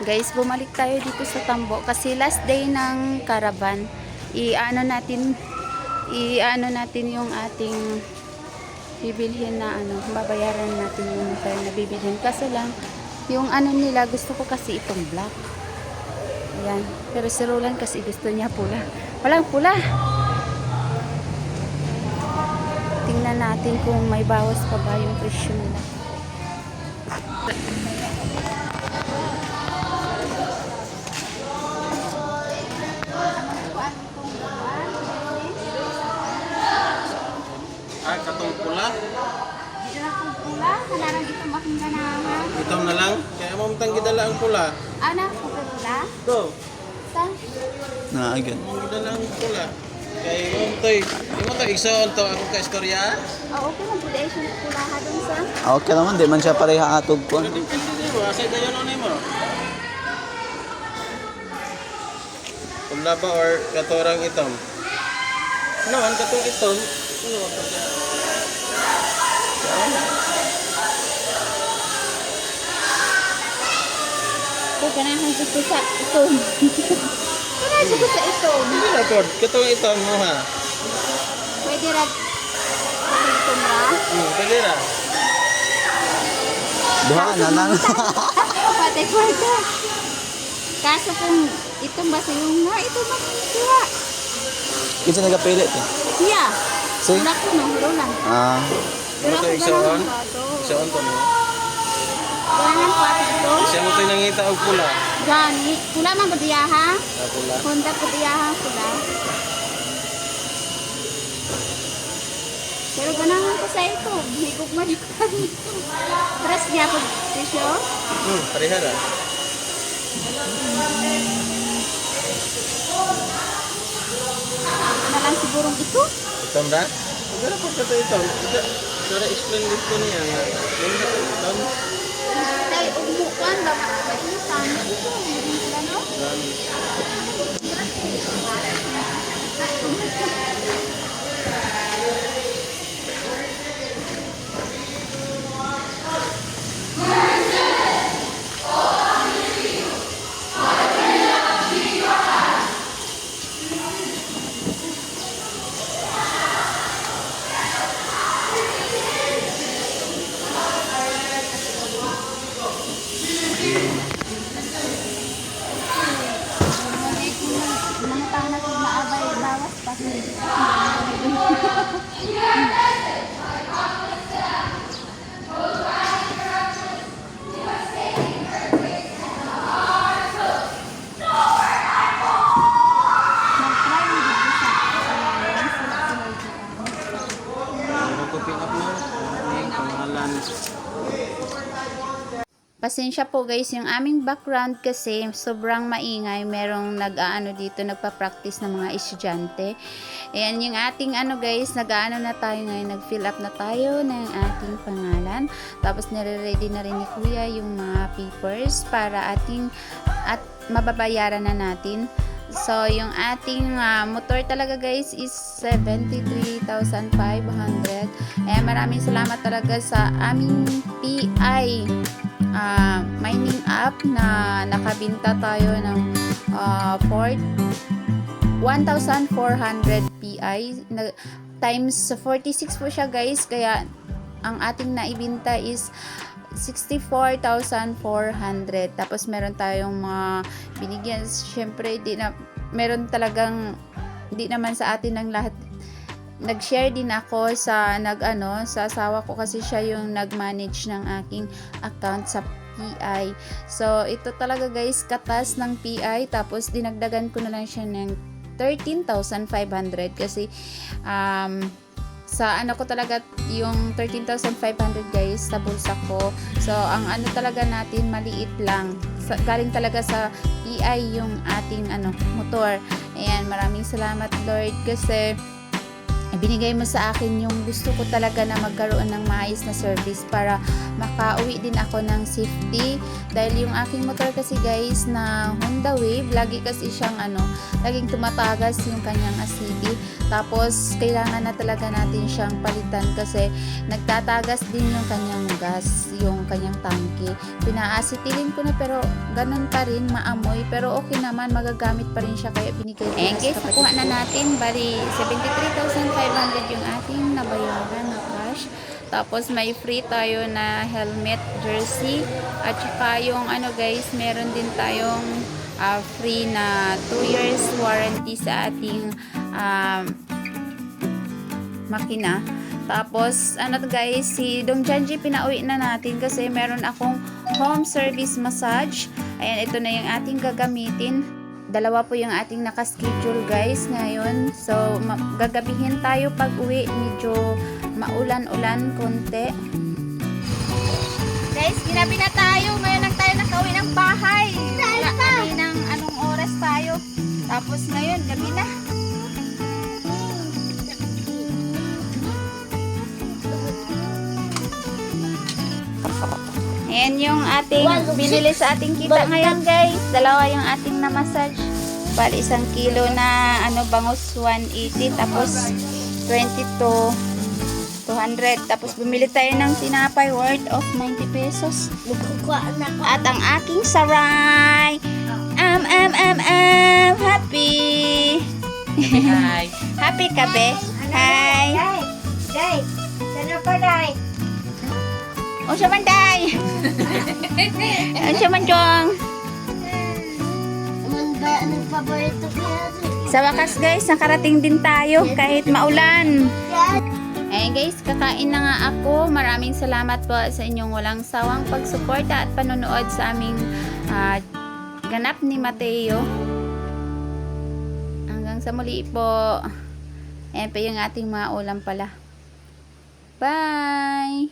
guys, bumalik tayo dito sa Tambo kasi last day ng caravan. I-ano natin yung ating bibilhin na babayaran natin yung motor na bibilhin. Kaso lang, yung nila, gusto ko kasi itong black. Ayan. Pero si Roland kasi gusto niya pula. Walang pula. Tingnan natin kung may bawas pa ba yung presyo nila. Katong pula? Dito na kung pula, kanarang itong aking ganahan. Itaw na lang? Kaya mo matang gidala ang pula. Anak ko ba pula? Ito. Saan? Again. Mo gidala ang pula. Kaya mo to'y, mo to igsoon to ako ka istorya? Okay lang po dahil siya pula ha dun sa. Okay naman, di man siya pareha atog ko. Pero depende din mo, asay dayon ano mo? Pula ba or katorang itom? Naman katong itom, ano ba siya? Ito, ganahan ko sa itong. Ganahan ko sa itong. Hindi na po, katong itom mo ha? Pwede rin. Pwede itong ra. Pwede na. Duha na lang. Pati ko ito. Kaso kung itong basta yung ito makuha. Kinsa nagapilit eh. Siya. Si? Wala ko no, Roland. Ano to igsoon? Igsoon to mo? Ganahan ko ito. Siya mo to'y nangita og pula. Gani. Pula man ko diya ha. Pula. Honda ko diya ha. Pula. Pero ganahan ko sa ito. Higog mo dito. Paras niya po presyo. Pareha ra. Na lang sigurong ito. Itom ra? Siguro po kato itom. Para explain dito niya nga. Yung itom. Dahil umukan ba mainitan. Ito. Hindi sila no? Mga tahanan ko maabay bawas pa. Mag-pick up mo. Yung pangalan. Pasensya po guys, yung aming background kasi sobrang maingay. Merong dito, nagpa-practice ng mga estudyante. Ayan yung ating guys, na tayo ngayon, nag-fill up na tayo ng ating pangalan. Tapos nire-ready na rin ni Kuya yung mga papers para at mababayaran na natin. So, yung ating motor talaga guys is 73,500. Ayan, maraming salamat talaga sa aming PI mining app na nakabinta tayo ng 1,400 PI times 46 po siya guys, kaya ang ating naibinta is 64,400. Tapos meron tayong mga binigyan, syempre meron talagang di naman sa atin ng lahat. Nag-share din ako sa sa asawa ko kasi siya yung nag-manage ng aking account sa PI. So, ito talaga guys, katas ng PI. Tapos, dinagdagan ko na lang siya ng 13,500 kasi sa ko talaga yung 13,500 guys sa bulsa ko. So, ang talaga natin maliit lang. Galing talaga sa PI yung ating motor. Ayan, maraming salamat Lord kasi binigay mo sa akin yung gusto ko talaga na magkaroon ng maayos na service para makauwi din ako ng safety. Dahil yung aking motor kasi guys na Honda Wave, lagi kasi siyang laging tumatagas yung kanyang acidity. Tapos, kailangan na talaga natin siyang palitan kasi nagtatagas din yung kanyang gas, yung kanyang tangke. Pinaasitilin ko na pero ganun pa rin, maamoy. Pero okay naman, magagamit pa rin siya kaya binigay ko. And guys, nakuha na natin. Bali, 73,500 yung ating nabayaran na cash. Tapos may free tayo na helmet, jersey, at saka yung ano guys, meron din tayong free na 2 years warranty sa ating makina. Tapos ano to guys, si Dong Janji pinauwi na natin kasi meron akong home service massage. Ayan, ito na yung ating gagamitin. Dalawa po yung ating nakaschedule guys ngayon. So gagabihin tayo pag uwi, medyo maulan-ulan konti. Guys, ginabi na tayo. Ngayon lang tayo nakauwi ng bahay. Kaninang anong oras tayo. Tapos ngayon, gabi na. Ayan yung ating binili sa ating kita ngayon guys. Dalawa yung ating na massage. Bali 1 kilo na bangus 180 tapos 22 200. Tapos bumili tayo ng tinapay worth of 90 pesos. At ang aking saray. Happy. Hi. Happy ka be? Hi. Day, sana pa day. O siya man day. O siya man jong. Naman ba ang paborito ko yan? Sa wakas guys, nakarating din tayo kahit maulan. Eh guys, kakain na nga ako. Maraming salamat po sa inyong walang sawang pagsuporta at panonood sa aming ganap ni Mateo. Hanggang sa muli po. Ayan pa yung ating mga ulam pala. Bye!